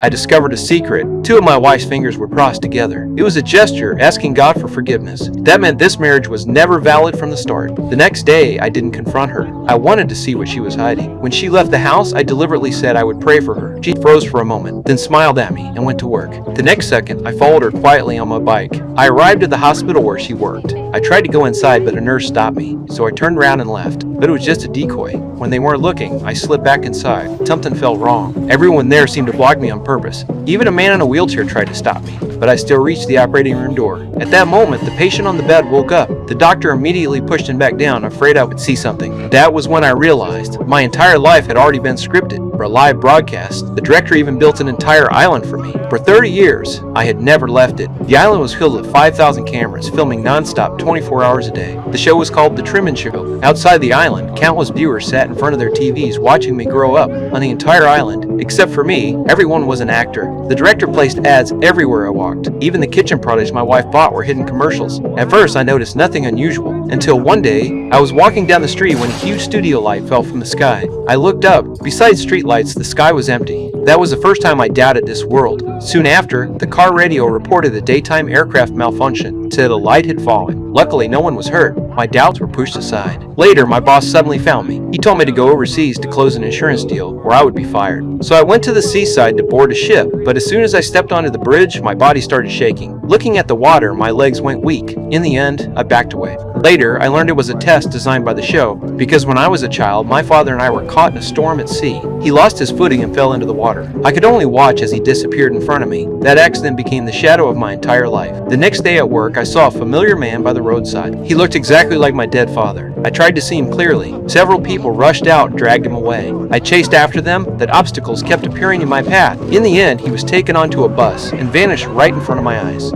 I discovered a secret. Two of my wife's fingers were crossed together. It was a gesture asking God for forgiveness. That meant this marriage was never valid from the start. The next day, I didn't confront her. I wanted to see what she was hiding. When she left the house, I deliberately said I would pray for her. She froze for a moment, then smiled at me and went to work. The next second, I followed her quietly on my bike. I arrived at the hospital where she worked. I tried to go inside, but a nurse stopped me, so I turned around and left. But it was just a decoy. When they weren't looking, I slipped back inside. Something felt wrong. Everyone there seemed to block me on purpose. Even a man in a wheelchair tried to stop me, but I still reached the operating room door. At that moment, the patient on the bed woke up. The doctor immediately pushed him back down, afraid I would see something. That was when I realized my entire life had already been scripted for a live broadcast. The director even built an entire island for me. For 30 years, I had never left it. The island was filled with 5,000 cameras, filming non-stop 24 hours a day. The show was called The Truman Show. Outside the island, countless viewers sat in front of their TVs watching me grow up. On the entire island, except for me, everyone was an actor. The director placed ads everywhere I walked. Even the kitchen products my wife bought were hidden commercials. At first, I noticed nothing unusual, until one day, I was walking down the street when a huge studio light fell from the sky. I looked up. Besides streetlights, the sky was empty. That was the first time I doubted this world. Soon after, the car radio reported a daytime aircraft malfunction, said a light had fallen. Luckily, no one was hurt. My doubts were pushed aside. Later, my boss suddenly found me. He told me to go overseas to close an insurance deal, or I would be fired. So I went to the seaside to board a ship, but as soon as I stepped onto the bridge, my body started shaking. Looking at the water, my legs went weak. In the end, I backed away. Later, I learned it was a test designed by the show, because when I was a child, my father and I were caught in a storm at sea. He lost his footing and fell into the water. I could only watch as he disappeared in front of me. That accident became the shadow of my entire life. The next day at work, I saw a familiar man by the roadside. He looked exactly like my dead father. I tried to see him clearly. Several people rushed out and dragged him away. I chased after them, but obstacles kept appearing in my path. In the end, he was taken onto a bus and vanished right in front of my eyes.